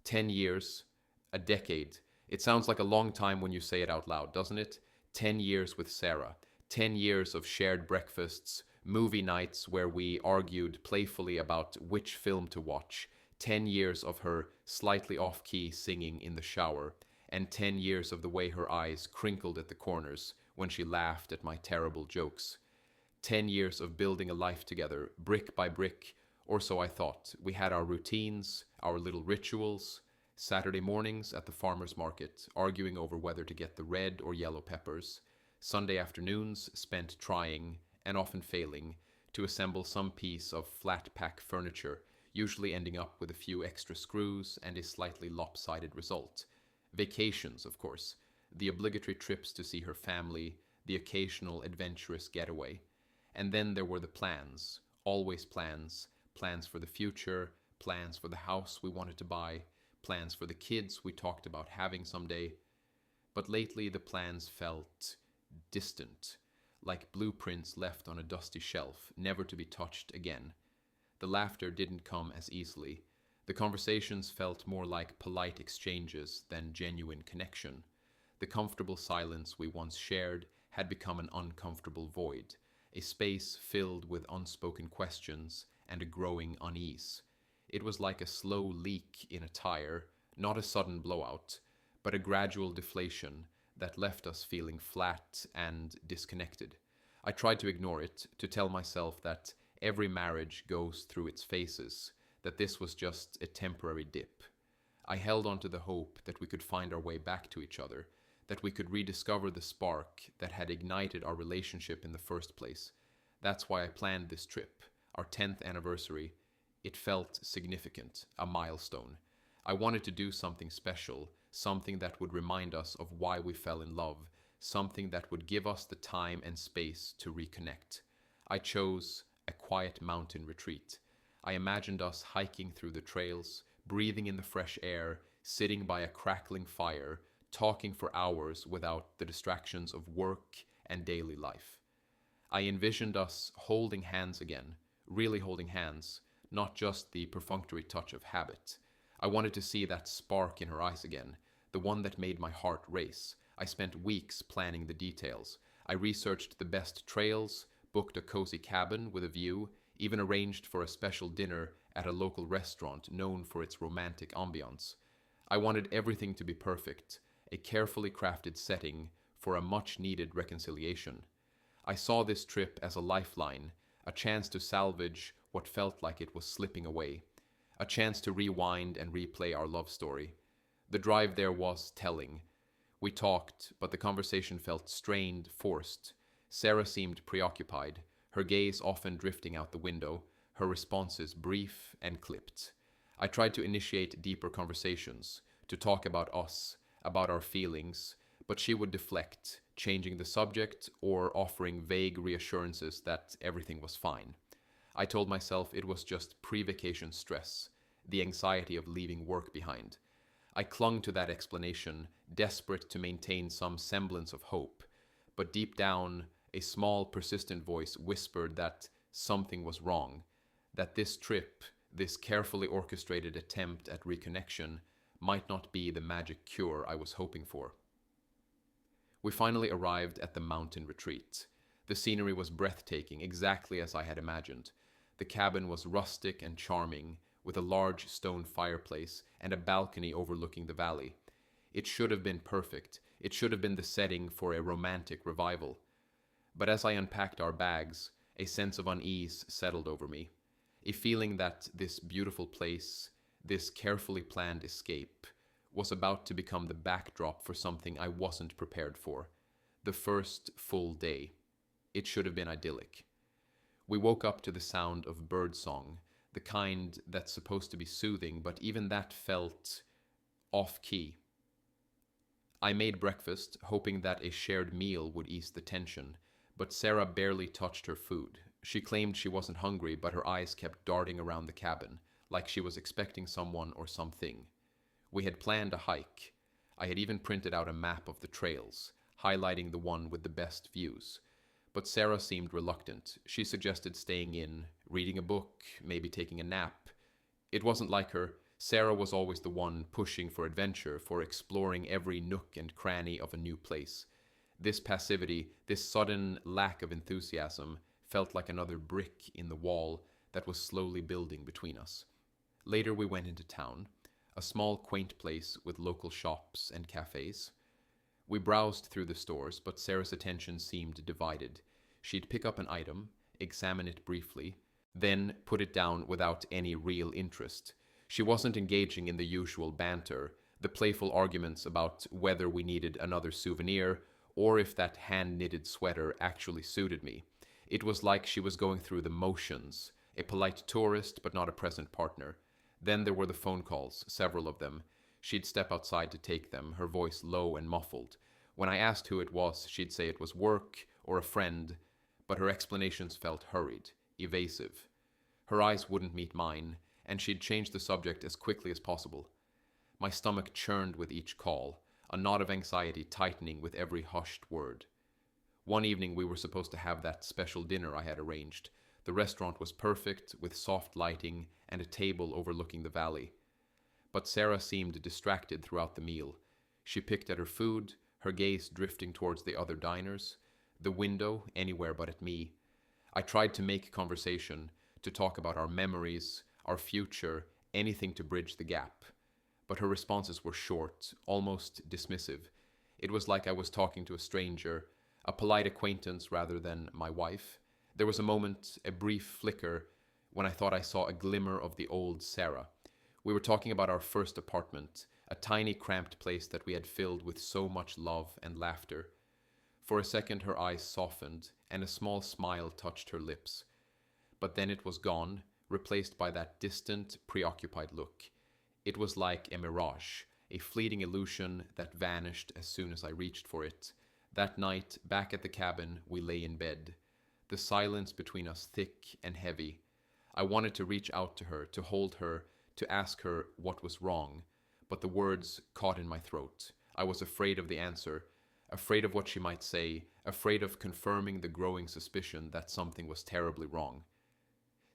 10 years, a decade. It sounds like a long time when you say it out loud, doesn't it? 10 years with Sarah. 10 years of shared breakfasts, movie nights where we argued playfully about which film to watch. 10 years of her slightly off key singing in the shower. And 10 years of the way her eyes crinkled at the corners when she laughed at my terrible jokes. 10 years of building a life together, brick by brick, or so I thought. We had our routines, our little rituals. Saturday mornings at the farmer's market, arguing over whether to get the red or yellow peppers. Sunday afternoons spent trying, and often failing, to assemble some piece of flat pack furniture, usually ending up with a few extra screws and a slightly lopsided result. Vacations, of course, the obligatory trips to see her family, the occasional adventurous getaway. And then there were the plans, always plans, plans for the future, plans for the house we wanted to buy, plans for the kids we talked about having someday. But lately the plans felt distant, like blueprints left on a dusty shelf, never to be touched again. The laughter didn't come as easily. The conversations felt more like polite exchanges than genuine connection. The comfortable silence we once shared had become an uncomfortable void, a space filled with unspoken questions and a growing unease. It was like a slow leak in a tire, not a sudden blowout, but a gradual deflation that left us feeling flat and disconnected. I tried to ignore it, to tell myself that every marriage goes through its phases, that this was just a temporary dip. I held on to the hope that we could find our way back to each other, that we could rediscover the spark that had ignited our relationship in the first place. That's why I planned this trip, our 10th anniversary. It felt significant, a milestone. I wanted to do something special, something that would remind us of why we fell in love, something that would give us the time and space to reconnect. I chose a quiet mountain retreat. I imagined us hiking through the trails, breathing in the fresh air, sitting by a crackling fire, talking for hours without the distractions of work and daily life. I envisioned us holding hands again, really holding hands, not just the perfunctory touch of habit. I wanted to see that spark in her eyes again, the one that made my heart race. I spent weeks planning the details. I researched the best trails, booked a cozy cabin with a view, even arranged for a special dinner at a local restaurant known for its romantic ambiance. I wanted everything to be perfect, a carefully crafted setting for a much-needed reconciliation. I saw this trip as a lifeline, a chance to salvage what felt like it was slipping away, a chance to rewind and replay our love story. The drive there was telling. We talked, but the conversation felt strained, forced. Sarah seemed preoccupied, her gaze often drifting out the window, her responses brief and clipped. I tried to initiate deeper conversations, to talk about us, about our feelings, but she would deflect, changing the subject or offering vague reassurances that everything was fine. I told myself it was just pre-vacation stress, the anxiety of leaving work behind. I clung to that explanation, desperate to maintain some semblance of hope, but deep down, a small, persistent voice whispered that something was wrong, that this trip, this carefully orchestrated attempt at reconnection, might not be the magic cure I was hoping for. We finally arrived at the mountain retreat. The scenery was breathtaking, exactly as I had imagined. The cabin was rustic and charming, with a large stone fireplace and a balcony overlooking the valley. It should have been perfect. It should have been the setting for a romantic revival. But as I unpacked our bags, a sense of unease settled over me, a feeling that this beautiful place, this carefully planned escape, was about to become the backdrop for something I wasn't prepared for. The first full day. It should have been idyllic. We woke up to the sound of birdsong, the kind that's supposed to be soothing, but even that felt off-key. I made breakfast, hoping that a shared meal would ease the tension, but Sarah barely touched her food. She claimed she wasn't hungry, but her eyes kept darting around the cabin, like she was expecting someone or something. We had planned a hike. I had even printed out a map of the trails, highlighting the one with the best views. But Sarah seemed reluctant. She suggested staying in, reading a book, maybe taking a nap. It wasn't like her. Sarah was always the one pushing for adventure, for exploring every nook and cranny of a new place. This passivity, this sudden lack of enthusiasm, felt like another brick in the wall that was slowly building between us. Later, we went into town, a small, quaint place with local shops and cafes. We browsed through the stores, but Sarah's attention seemed divided. She'd pick up an item, examine it briefly, then put it down without any real interest. She wasn't engaging in the usual banter, the playful arguments about whether we needed another souvenir or if that hand-knitted sweater actually suited me. It was like she was going through the motions, a polite tourist but not a present partner. Then there were the phone calls, several of them. She'd step outside to take them, her voice low and muffled. When I asked who it was, she'd say it was work or a friend, but her explanations felt hurried, evasive. Her eyes wouldn't meet mine, and she'd change the subject as quickly as possible. My stomach churned with each call, a knot of anxiety tightening with every hushed word. One evening we were supposed to have that special dinner I had arranged. The restaurant was perfect, with soft lighting and a table overlooking the valley. But Sarah seemed distracted throughout the meal. She picked at her food, her gaze drifting towards the other diners, the window anywhere but at me. I tried to make conversation, to talk about our memories, our future, anything to bridge the gap. But her responses were short, almost dismissive. It was like I was talking to a stranger, a polite acquaintance rather than my wife. There was a moment, a brief flicker, when I thought I saw a glimmer of the old Sarah. We were talking about our first apartment, a tiny cramped place that we had filled with so much love and laughter. For a second her eyes softened, and a small smile touched her lips. But then it was gone, replaced by that distant, preoccupied look. It was like a mirage, a fleeting illusion that vanished as soon as I reached for it. That night, back at the cabin, we lay in bed, the silence between us thick and heavy. I wanted to reach out to her, to hold her, to ask her what was wrong, but the words caught in my throat. I was afraid of the answer, afraid of what she might say, afraid of confirming the growing suspicion that something was terribly wrong.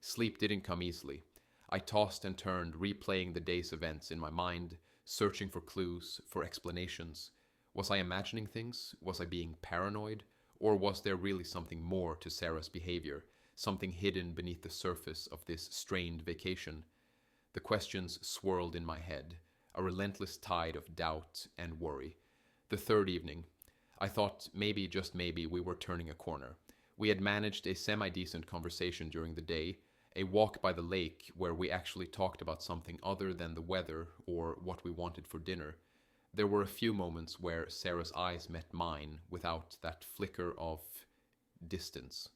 Sleep didn't come easily. I tossed and turned, replaying the day's events in my mind, searching for clues, for explanations. Was I imagining things? Was I being paranoid? Or was there really something more to Sarah's behavior, something hidden beneath the surface of this strained vacation? The questions swirled in my head, a relentless tide of doubt and worry. The third evening, I thought maybe, just maybe, we were turning a corner. We had managed a semi-decent conversation during the day, a walk by the lake where we actually talked about something other than the weather or what we wanted for dinner. There were a few moments where Sarah's eyes met mine without that flicker of distance.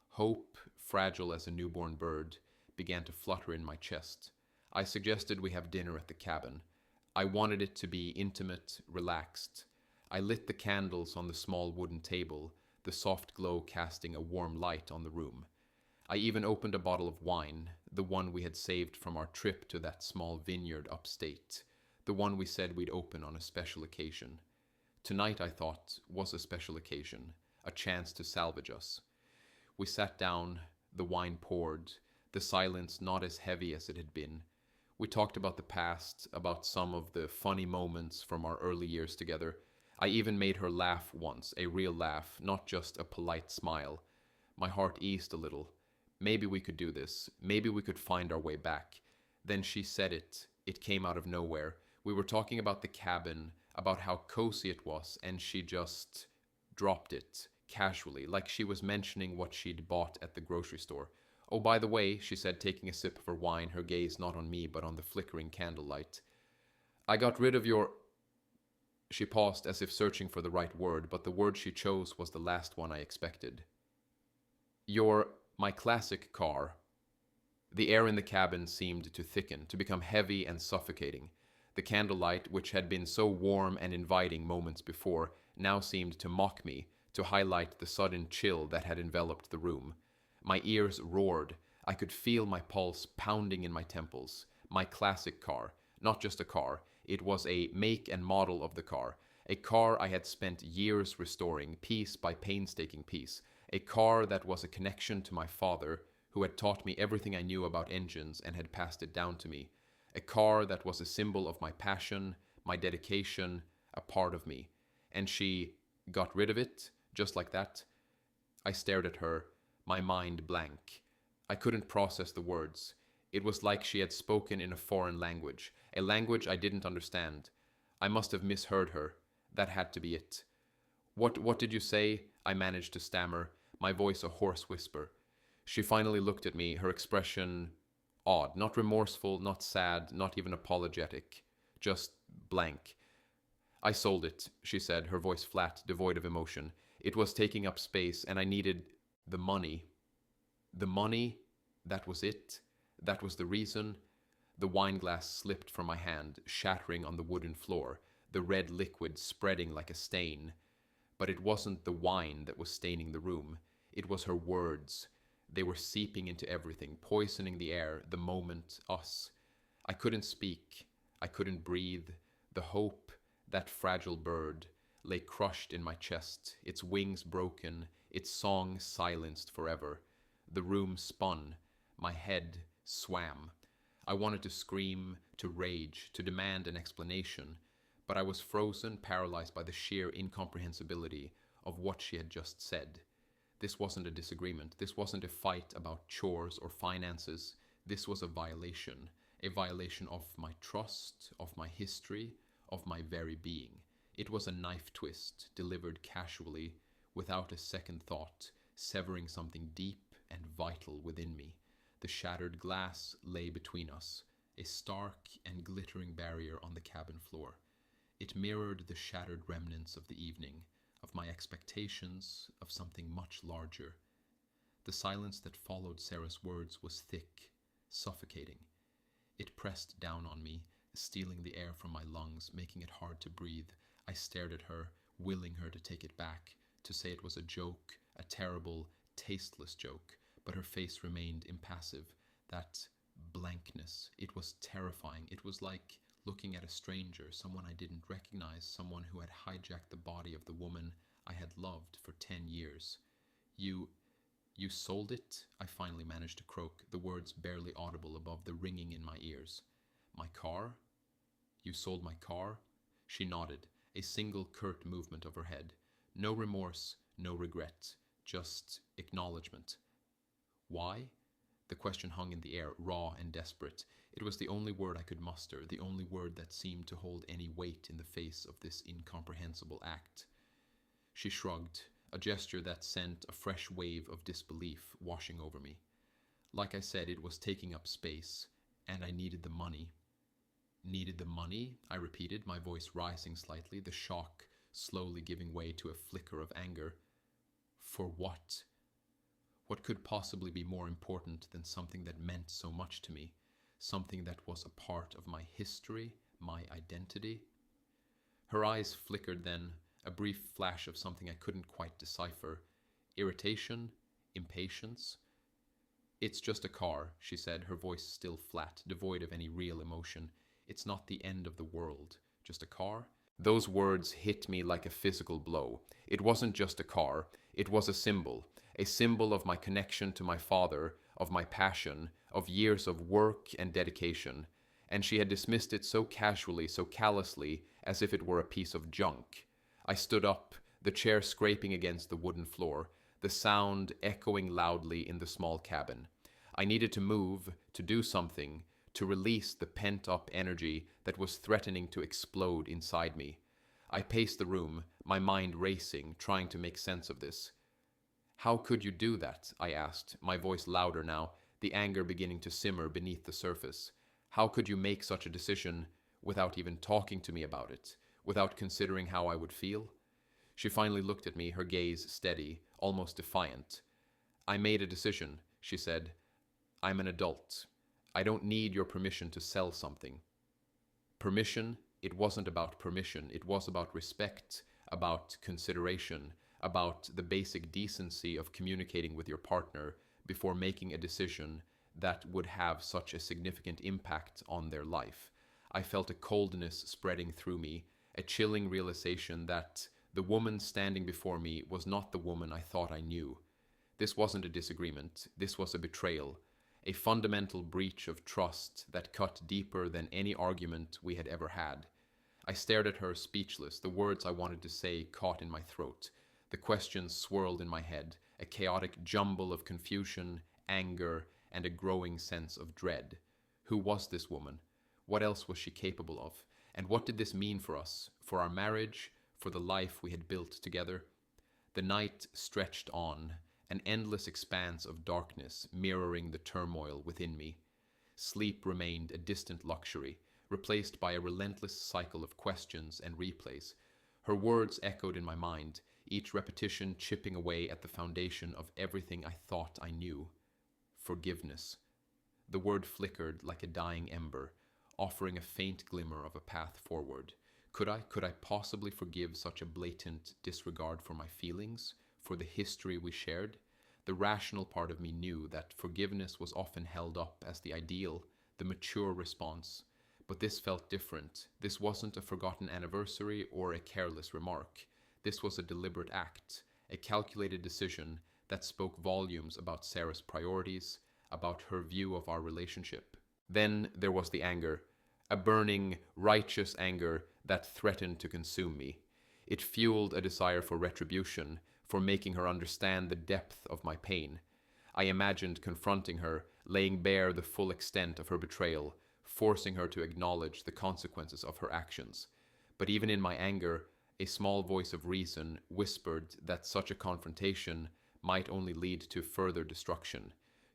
Hope, fragile as a newborn bird, began to flutter in my chest. I suggested we have dinner at the cabin. I wanted it to be intimate, relaxed. I lit the candles on the small wooden table, the soft glow casting a warm light on the room. I even opened a bottle of wine, the one we had saved from our trip to that small vineyard upstate, the one we said we'd open on a special occasion. Tonight, I thought, was a special occasion, a chance to salvage us. We sat down, the wine poured, the silence not as heavy as it had been. We talked about the past, about some of the funny moments from our early years together. I even made her laugh once, a real laugh, not just a polite smile. My heart eased a little. Maybe we could do this. Maybe we could find our way back. Then she said it. It came out of nowhere. We were talking about the cabin, about how cozy it was, and she just dropped it, casually, like she was mentioning what she'd bought at the grocery store. Oh, by the way, she said, taking a sip of her wine, her gaze not on me, but on the flickering candlelight. I got rid of your... She paused as if searching for the right word, but the word she chose was the last one I expected. My classic car. The air in the cabin seemed to thicken, to become heavy and suffocating. The candlelight, which had been so warm and inviting moments before, now seemed to mock me, to highlight the sudden chill that had enveloped the room. My ears roared. I could feel my pulse pounding in my temples. My classic car. Not just a car. It was a make and model of the car. A car I had spent years restoring, piece by painstaking piece. A car that was a connection to my father, who had taught me everything I knew about engines and had passed it down to me. A car that was a symbol of my passion, my dedication, a part of me. And she got rid of it, just like that. I stared at her, my mind blank. I couldn't process the words. It was like she had spoken in a foreign language, a language I didn't understand. I must have misheard her. That had to be it. What did you say? I managed to stammer, my voice a hoarse whisper. She finally looked at me, her expression odd, not remorseful, not sad, not even apologetic, just blank. I sold it, she said, her voice flat, devoid of emotion. It was taking up space, and I needed the money. The money? That was it? That was the reason? The wine glass slipped from my hand, shattering on the wooden floor, the red liquid spreading like a stain. But it wasn't the wine that was staining the room. It was her words. They were seeping into everything, poisoning the air, the moment, us. I couldn't speak. I couldn't breathe. The hope, that fragile bird, lay crushed in my chest, its wings broken, its song silenced forever. The room spun. My head swam. I wanted to scream, to rage, to demand an explanation, but I was frozen, paralyzed by the sheer incomprehensibility of what she had just said. This wasn't a disagreement. This wasn't a fight about chores or finances. This was a violation of my trust, of my history, of my very being. It was a knife twist, delivered casually, without a second thought, severing something deep and vital within me. The shattered glass lay between us, a stark and glittering barrier on the cabin floor. It mirrored the shattered remnants of the evening, of my expectations of something much larger. The silence that followed Sarah's words was thick, suffocating. It pressed down on me, stealing the air from my lungs, making it hard to breathe. I stared at her, willing her to take it back, to say it was a joke, a terrible, tasteless joke, but her face remained impassive. That blankness, it was terrifying. It was like looking at a stranger, someone I didn't recognize, someone who had hijacked the body of the woman I had loved for 10 years. You sold it? I finally managed to croak, the words barely audible above the ringing in my ears. My car? You sold my car? She nodded, a single curt movement of her head. No remorse, no regret, just acknowledgement. Why? The question hung in the air, raw and desperate. It was the only word I could muster, the only word that seemed to hold any weight in the face of this incomprehensible act. She shrugged, a gesture that sent a fresh wave of disbelief washing over me. Like I said, it was taking up space, and I needed the money. Needed the money? I repeated, my voice rising slightly, the shock slowly giving way to a flicker of anger. For what? What could possibly be more important than something that meant so much to me? Something that was a part of my history, my identity? Her eyes flickered then, a brief flash of something I couldn't quite decipher. Irritation? Impatience? It's just a car, she said, her voice still flat, devoid of any real emotion. It's not the end of the world. Just a car? Those words hit me like a physical blow. It wasn't just a car. It was a symbol of my connection to my father, of my passion, of years of work and dedication. And she had dismissed it so casually, so callously, as if it were a piece of junk. I stood up, the chair scraping against the wooden floor, the sound echoing loudly in the small cabin. I needed to move, to do something, to release the pent-up energy that was threatening to explode inside me. I paced the room, my mind racing, trying to make sense of this. How could you do that? I asked, my voice louder now, the anger beginning to simmer beneath the surface. How could you make such a decision without even talking to me about it, without considering how I would feel? She finally looked at me, her gaze steady, almost defiant. I made a decision, she said. I'm an adult. I don't need your permission to sell something. Permission? It wasn't about permission. It was about respect, about consideration, about the basic decency of communicating with your partner before making a decision that would have such a significant impact on their life. I felt a coldness spreading through me, a chilling realization that the woman standing before me was not the woman I thought I knew. This wasn't a disagreement. This was a betrayal. a fundamental breach of trust that cut deeper than any argument we had ever had. I stared at her, speechless, the words I wanted to say caught in my throat. The questions swirled in my head, a chaotic jumble of confusion, anger, and a growing sense of dread. Who was this woman? What else was she capable of? And what did this mean for us, for our marriage, for the life we had built together? The night stretched on, an endless expanse of darkness mirroring the turmoil within me. Sleep remained a distant luxury, replaced by a relentless cycle of questions and replays. Her words echoed in my mind, each repetition chipping away at the foundation of everything I thought I knew. Forgiveness. The word flickered like a dying ember, offering a faint glimmer of a path forward. Could I possibly forgive such a blatant disregard for my feelings, for the history we shared? The rational part of me knew that forgiveness was often held up as the ideal, the mature response. But this felt different. This wasn't a forgotten anniversary or a careless remark. This was a deliberate act, a calculated decision that spoke volumes about Sarah's priorities, about her view of our relationship. Then there was the anger, a burning, righteous anger that threatened to consume me. It fueled a desire for retribution, for making her understand the depth of my pain. I imagined confronting her, laying bare the full extent of her betrayal, forcing her to acknowledge the consequences of her actions. But even in my anger, a small voice of reason whispered that such a confrontation might only lead to further destruction,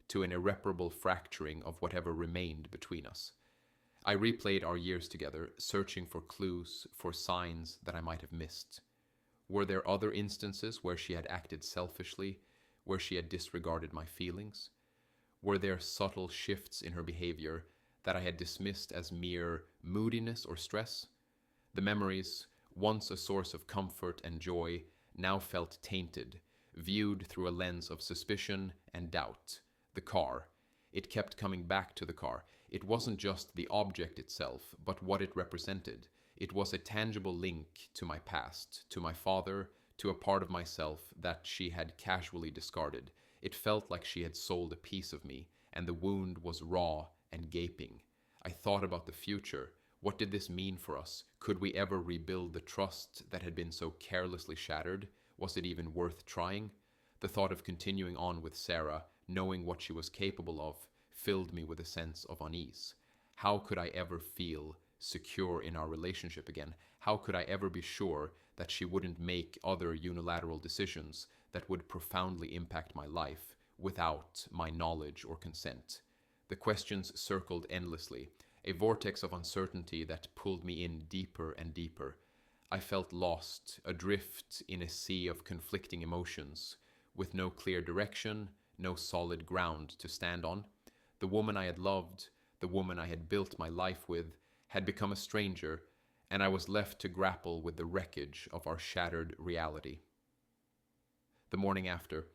to an irreparable fracturing of whatever remained between us. I replayed our years together, searching for clues, for signs that I might have missed. Were there other instances where she had acted selfishly, where she had disregarded my feelings? Were there subtle shifts in her behavior that I had dismissed as mere moodiness or stress? The memories, once a source of comfort and joy, now felt tainted, viewed through a lens of suspicion and doubt. The car. It kept coming back to the car. It wasn't just the object itself, but what it represented. It was a tangible link to my past, to my father, to a part of myself that she had casually discarded. It felt like she had sold a piece of me, and the wound was raw and gaping. I thought about the future. What did this mean for us? Could we ever rebuild the trust that had been so carelessly shattered? Was it even worth trying? The thought of continuing on with Sarah, knowing what she was capable of, filled me with a sense of unease. How could I ever feel secure in our relationship again? How could I ever be sure that she wouldn't make other unilateral decisions that would profoundly impact my life without my knowledge or consent? The questions circled endlessly, a vortex of uncertainty that pulled me in deeper and deeper. I felt lost, adrift in a sea of conflicting emotions, with no clear direction, no solid ground to stand on. The woman I had loved, the woman I had built my life with, had become a stranger, and I was left to grapple with the wreckage of our shattered reality. The morning after,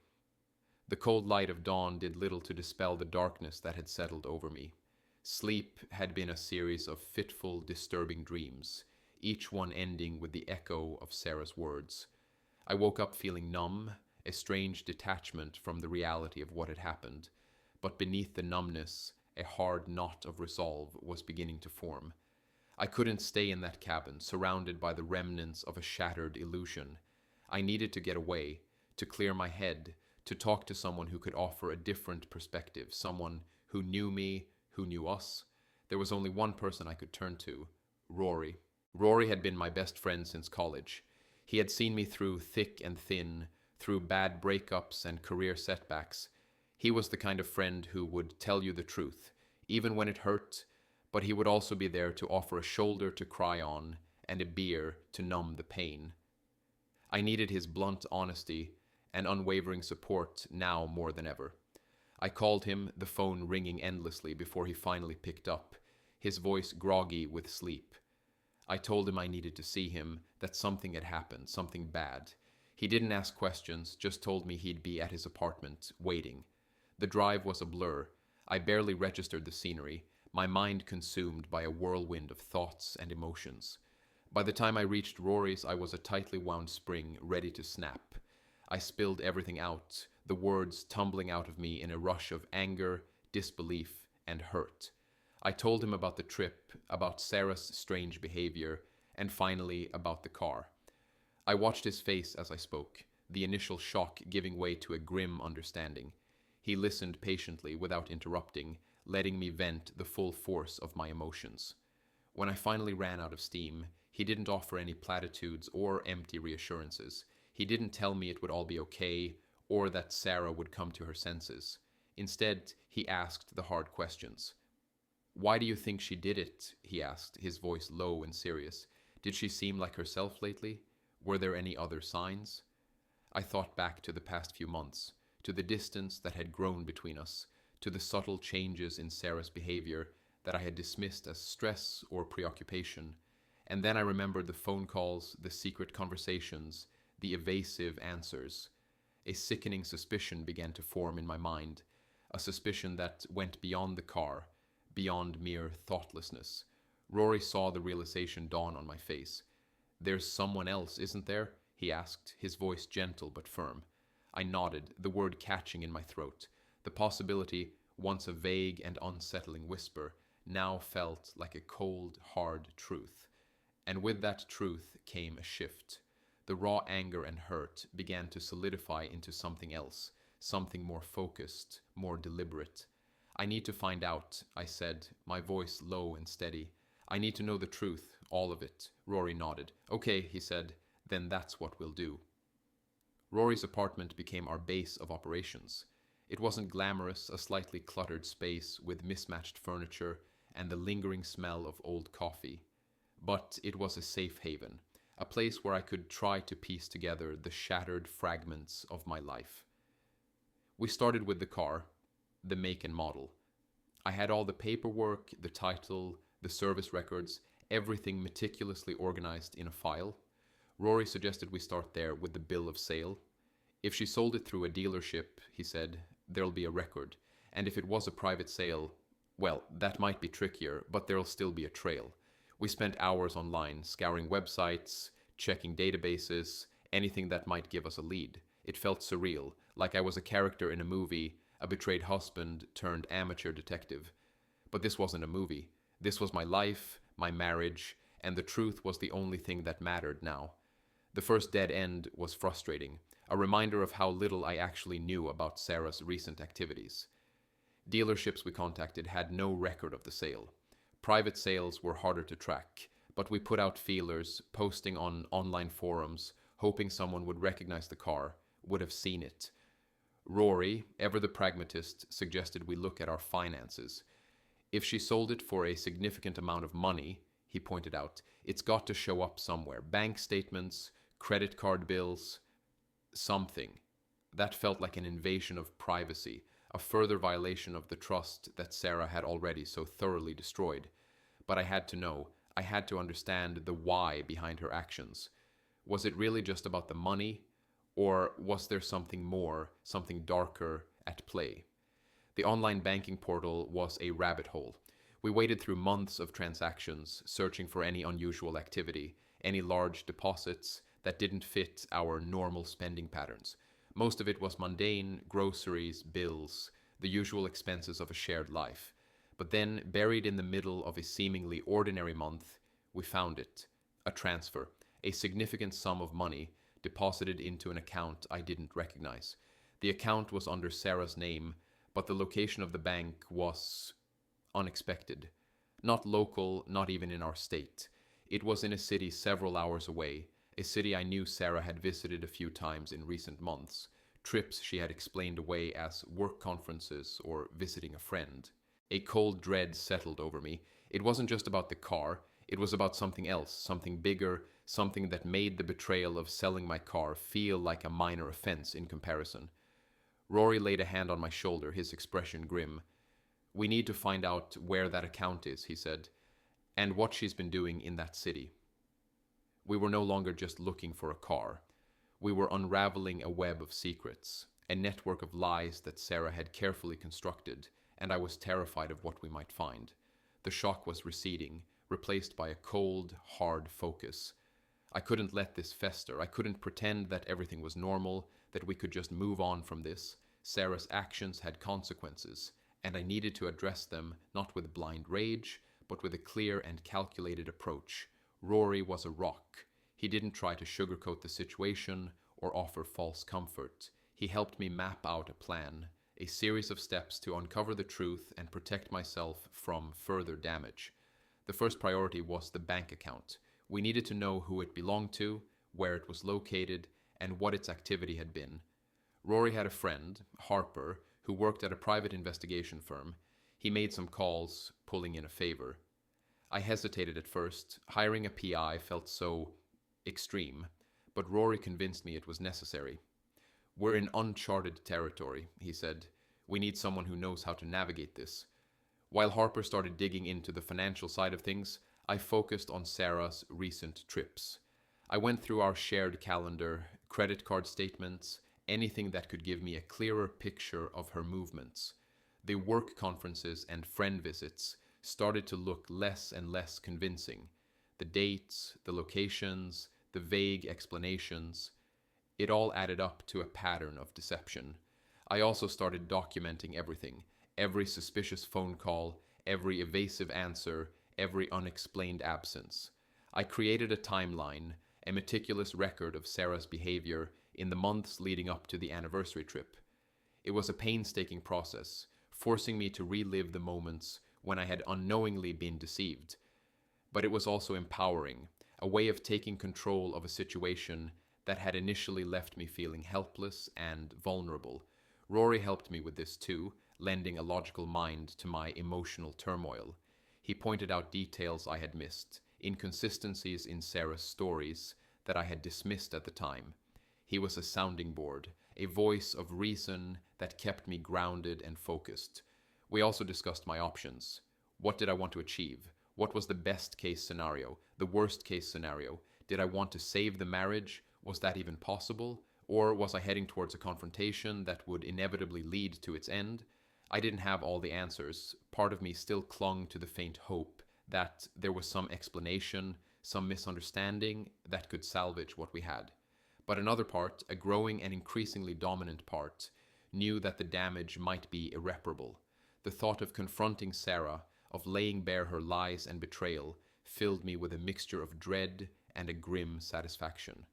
the cold light of dawn did little to dispel the darkness that had settled over me. Sleep had been a series of fitful, disturbing dreams, each one ending with the echo of Sarah's words. I woke up feeling numb, a strange detachment from the reality of what had happened, but beneath the numbness, a hard knot of resolve was beginning to form. I couldn't stay in that cabin, surrounded by the remnants of a shattered illusion. I needed to get away, to clear my head, to talk to someone who could offer a different perspective, someone who knew me, who knew us. There was only one person I could turn to, Rory. Rory had been my best friend since college. He had seen me through thick and thin, through bad breakups and career setbacks. He was the kind of friend who would tell you the truth, even when it hurt, but he would also be there to offer a shoulder to cry on and a beer to numb the pain. I needed his blunt honesty and unwavering support now more than ever. I called him, the phone ringing endlessly before he finally picked up, his voice groggy with sleep. I told him I needed to see him, that something had happened, something bad. He didn't ask questions, just told me he'd be at his apartment, waiting. The drive was a blur. I barely registered the scenery, my mind consumed by a whirlwind of thoughts and emotions. By the time I reached Rory's, I was a tightly wound spring, ready to snap. I spilled everything out, the words tumbling out of me in a rush of anger, disbelief, and hurt. I told him about the trip, about Sarah's strange behavior, and finally about the car. I watched his face as I spoke, the initial shock giving way to a grim understanding. He listened patiently without interrupting, letting me vent the full force of my emotions. When I finally ran out of steam, he didn't offer any platitudes or empty reassurances. He didn't tell me it would all be okay or that Sarah would come to her senses. Instead, he asked the hard questions. "Why do you think she did it?" he asked, his voice low and serious. "Did she seem like herself lately? Were there any other signs?" I thought back to the past few months, to the distance that had grown between us, to the subtle changes in Sarah's behavior that I had dismissed as stress or preoccupation. And then I remembered the phone calls, the secret conversations, the evasive answers. A sickening suspicion began to form in my mind, a suspicion that went beyond the car, beyond mere thoughtlessness. Rory saw the realization dawn on my face. "There's someone else, isn't there?" he asked, his voice gentle but firm. I nodded, the word catching in my throat. The possibility, once a vague and unsettling whisper, now felt like a cold, hard truth. And with that truth came a shift. The raw anger and hurt began to solidify into something else, something more focused, more deliberate. "I need to find out," I said, my voice low and steady. "I need to know the truth, all of it." Rory nodded. "Okay," he said, "then that's what we'll do." Rory's apartment became our base of operations. It wasn't glamorous, a slightly cluttered space with mismatched furniture and the lingering smell of old coffee. But it was a safe haven, a place where I could try to piece together the shattered fragments of my life. We started with the car, the make and model. I had all the paperwork, the title, the service records, everything meticulously organized in a file. Rory suggested we start there with the bill of sale. If she sold it through a dealership, he said, there'll be a record. And if it was a private sale, well, that might be trickier, but there'll still be a trail. We spent hours online, scouring websites, checking databases, anything that might give us a lead. It felt surreal, like I was a character in a movie, a betrayed husband turned amateur detective. But this wasn't a movie. This was my life, my marriage, and the truth was the only thing that mattered now. The first dead end was frustrating, a reminder of how little I actually knew about Sarah's recent activities. Dealerships we contacted had no record of the sale. Private sales were harder to track, but we put out feelers, posting on online forums, hoping someone would recognize the car, would have seen it. Rory, ever the pragmatist, suggested we look at our finances. If she sold it for a significant amount of money, he pointed out, it's got to show up somewhere. Bank statements, credit card bills, something. That felt like an invasion of privacy, a further violation of the trust that Sarah had already so thoroughly destroyed. But I had to know. I had to understand the why behind her actions. Was it really just about the money? Or was there something more, something darker at play? The online banking portal was a rabbit hole. We waded through months of transactions, searching for any unusual activity, any large deposits that didn't fit our normal spending patterns. Most of it was mundane, groceries, bills, the usual expenses of a shared life. But then, buried in the middle of a seemingly ordinary month, we found it. A transfer, a significant sum of money, deposited into an account I didn't recognize. The account was under Sarah's name, but the location of the bank was unexpected. Not local, not even in our state. It was in a city several hours away, a city I knew Sarah had visited a few times in recent months, trips she had explained away as work conferences or visiting a friend. A cold dread settled over me. It wasn't just about the car, it was about something else, something bigger, something that made the betrayal of selling my car feel like a minor offense in comparison. Rory laid a hand on my shoulder, his expression grim. "We need to find out where that account is," he said, "and what she's been doing in that city." We were no longer just looking for a car. We were unraveling a web of secrets, a network of lies that Sarah had carefully constructed, and I was terrified of what we might find. The shock was receding, replaced by a cold, hard focus. I couldn't let this fester. I couldn't pretend that everything was normal, that we could just move on from this. Sarah's actions had consequences, and I needed to address them not with blind rage, but with a clear and calculated approach. Rory was a rock. He didn't try to sugarcoat the situation or offer false comfort. He helped me map out a plan, a series of steps to uncover the truth and protect myself from further damage. The first priority was the bank account. We needed to know who it belonged to, where it was located, and what its activity had been. Rory had a friend, Harper, who worked at a private investigation firm. He made some calls, pulling in a favor. I hesitated at first. Hiring a PI felt so extreme, but Rory convinced me it was necessary. "We're in uncharted territory," he said. "We need someone who knows how to navigate this." While Harper started digging into the financial side of things, I focused on Sarah's recent trips. I went through our shared calendar, credit card statements, anything that could give me a clearer picture of her movements. The work conferences and friend visits started to look less and less convincing. The dates, the locations, the vague explanations, it all added up to a pattern of deception. I also started documenting everything, every suspicious phone call, every evasive answer, every unexplained absence. I created a timeline, a meticulous record of Sarah's behavior in the months leading up to the anniversary trip. It was a painstaking process, forcing me to relive the moments when I had unknowingly been deceived. But it was also empowering, a way of taking control of a situation that had initially left me feeling helpless and vulnerable. Rory helped me with this too, lending a logical mind to my emotional turmoil. He pointed out details I had missed, inconsistencies in Sarah's stories that I had dismissed at the time. He was a sounding board, a voice of reason that kept me grounded and focused. We also discussed my options. What did I want to achieve? What was the best case scenario? The worst case scenario? Did I want to save the marriage? Was that even possible? Or was I heading towards a confrontation that would inevitably lead to its end? I didn't have all the answers. Part of me still clung to the faint hope that there was some explanation, some misunderstanding that could salvage what we had. But another part, a growing and increasingly dominant part, knew that the damage might be irreparable. The thought of confronting Sarah, of laying bare her lies and betrayal, filled me with a mixture of dread and a grim satisfaction.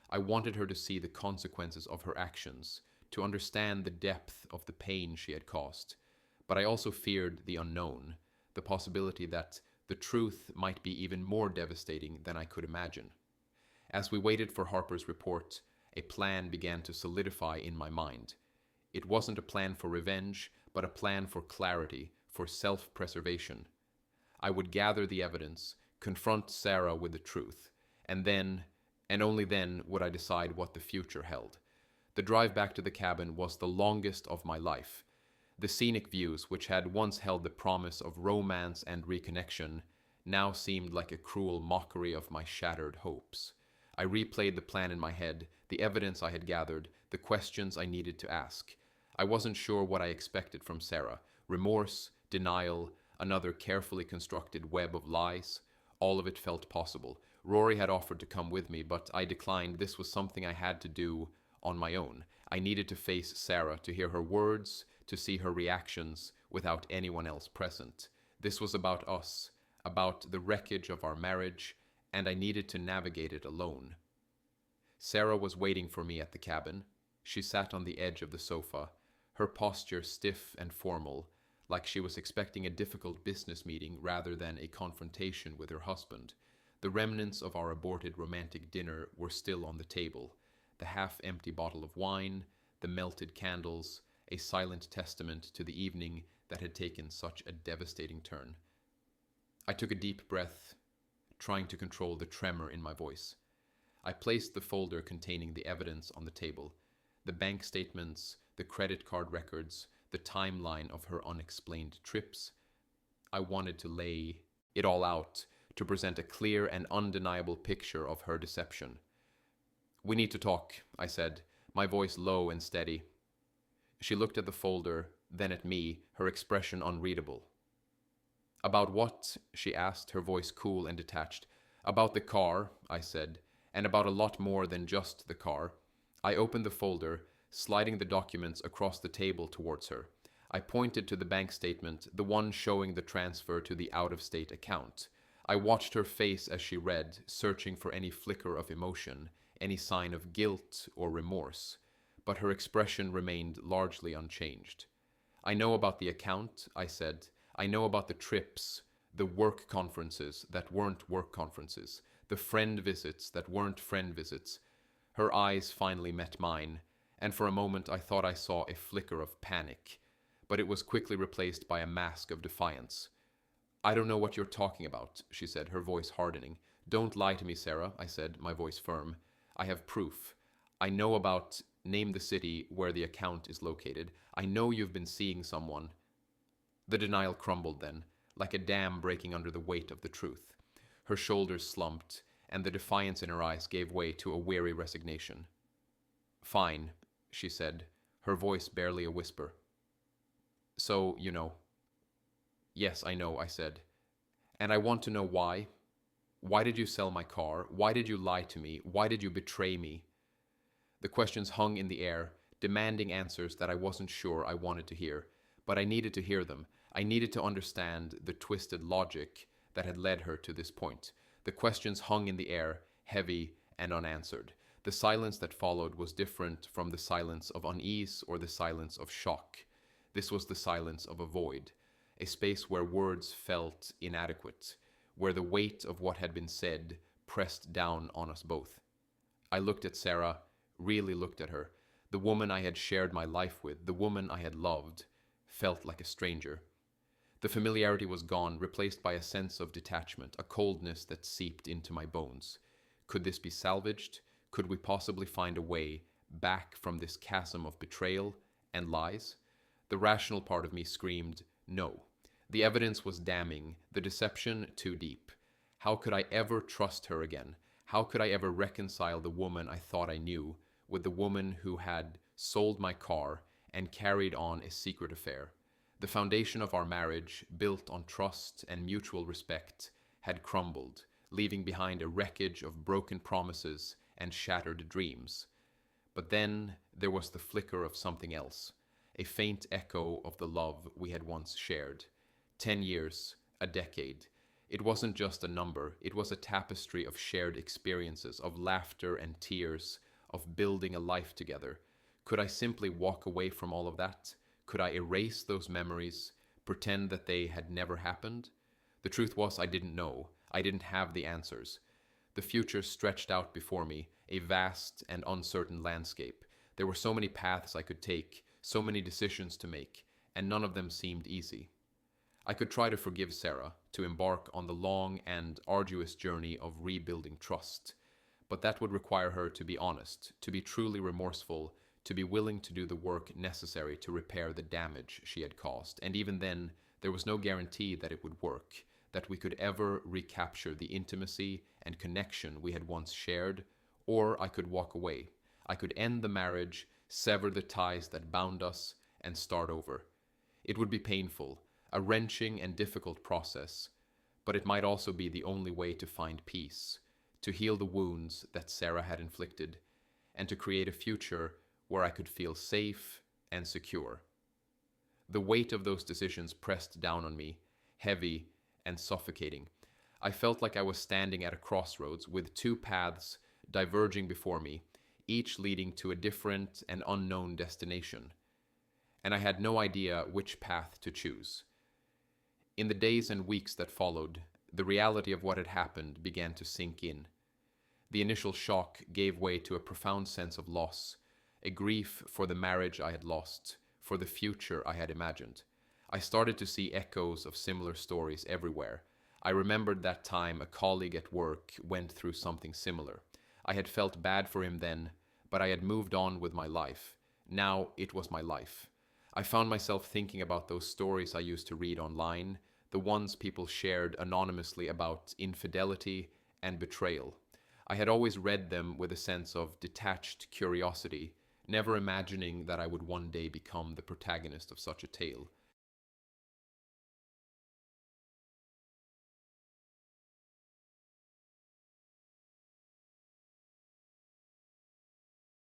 I wanted her to see the consequences of her actions, to understand the depth of the pain she had caused. But I also feared the unknown, the possibility that the truth might be even more devastating than I could imagine. As we waited for Harper's report, a plan began to solidify in my mind. It wasn't a plan for revenge, but a plan for clarity, for self-preservation. I would gather the evidence, confront Sarah with the truth, and then, and only then, would I decide what the future held. The drive back to the cabin was the longest of my life. The scenic views, which had once held the promise of romance and reconnection, now seemed like a cruel mockery of my shattered hopes. I replayed the plan in my head, the evidence I had gathered, the questions I needed to ask. I wasn't sure what I expected from Sarah. Remorse, denial, another carefully constructed web of lies. All of it felt possible. Rory had offered to come with me, but I declined. This was something I had to do on my own. I needed to face Sarah, to hear her words, to see her reactions without anyone else present. This was about us, about the wreckage of our marriage, and I needed to navigate it alone. Sarah was waiting for me at the cabin. She sat on the edge of the sofa, her posture stiff and formal, like she was expecting a difficult business meeting rather than a confrontation with her husband. The remnants of our aborted romantic dinner were still on the table. The half-empty bottle of wine, the melted candles, a silent testament to the evening that had taken such a devastating turn. I took a deep breath, trying to control the tremor in my voice. I placed the folder containing the evidence on the table, the bank statements, the credit card records, the timeline of her unexplained trips. I wanted to lay it all out, to present a clear and undeniable picture of her deception. "We need to talk," I said, my voice low and steady. She looked at the folder, then at me, her expression unreadable. "About what?" she asked, her voice cool and detached. "About the car," I said, "and about a lot more than just the car." I opened the folder, sliding the documents across the table towards her. I pointed to the bank statement, the one showing the transfer to the out-of-state account. I watched her face as she read, searching for any flicker of emotion, any sign of guilt or remorse, but her expression remained largely unchanged. I know about the account, I said. I know about the trips, the work conferences that weren't work conferences, the friend visits that weren't friend visits. Her eyes finally met mine, and for a moment I thought I saw a flicker of panic, but it was quickly replaced by a mask of defiance. I don't know what you're talking about, she said, her voice hardening. Don't lie to me, Sarah, I said, my voice firm. I have proof. I know about, name the city where the account is located. I know you've been seeing someone. The denial crumbled then, like a dam breaking under the weight of the truth. Her shoulders slumped, and the defiance in her eyes gave way to a weary resignation. Fine, she said, her voice barely a whisper. So, you know. Yes, I know, I said. And I want to know why. Why did you sell my car? Why did you lie to me? Why did you betray me? The questions hung in the air, demanding answers that I wasn't sure I wanted to hear, but I needed to hear them. I needed to understand the twisted logic that had led her to this point. The questions hung in the air, heavy and unanswered. The silence that followed was different from the silence of unease or the silence of shock. This was the silence of a void, a space where words felt inadequate, where the weight of what had been said pressed down on us both. I looked at Sarah, really looked at her. The woman I had shared my life with, the woman I had loved, felt like a stranger. The familiarity was gone, replaced by a sense of detachment, a coldness that seeped into my bones. Could this be salvaged? Could we possibly find a way back from this chasm of betrayal and lies? The rational part of me screamed, no. The evidence was damning, the deception too deep. How could I ever trust her again? How could I ever reconcile the woman I thought I knew with the woman who had sold my car and carried on a secret affair? The foundation of our marriage, built on trust and mutual respect, had crumbled, leaving behind a wreckage of broken promises and shattered dreams. But then there was the flicker of something else, a faint echo of the love we had once shared. 10 years, a decade. It wasn't just a number, it was a tapestry of shared experiences, of laughter and tears, of building a life together. Could I simply walk away from all of that? Could I erase those memories, pretend that they had never happened? The truth was, I didn't know. I didn't have the answers. The future stretched out before me, a vast and uncertain landscape. There were so many paths I could take, so many decisions to make, and none of them seemed easy. I could try to forgive Sarah, to embark on the long and arduous journey of rebuilding trust, but that would require her to be honest, to be truly remorseful, to be willing to do the work necessary to repair the damage she had caused. And even then, there was no guarantee that it would work, that we could ever recapture the intimacy and connection we had once shared, or I could walk away. I could end the marriage, sever the ties that bound us, and start over. It would be painful, a wrenching and difficult process, but it might also be the only way to find peace, to heal the wounds that Sarah had inflicted, and to create a future where I could feel safe and secure. The weight of those decisions pressed down on me, heavy and suffocating. I felt like I was standing at a crossroads with two paths diverging before me, each leading to a different and unknown destination, and I had no idea which path to choose. In the days and weeks that followed, the reality of what had happened began to sink in. The initial shock gave way to a profound sense of loss, a grief for the marriage I had lost, for the future I had imagined. I started to see echoes of similar stories everywhere. I remembered that time a colleague at work went through something similar. I had felt bad for him then, but I had moved on with my life. Now it was my life. I found myself thinking about those stories I used to read online, the ones people shared anonymously about infidelity and betrayal. I had always read them with a sense of detached curiosity, never imagining that I would one day become the protagonist of such a tale.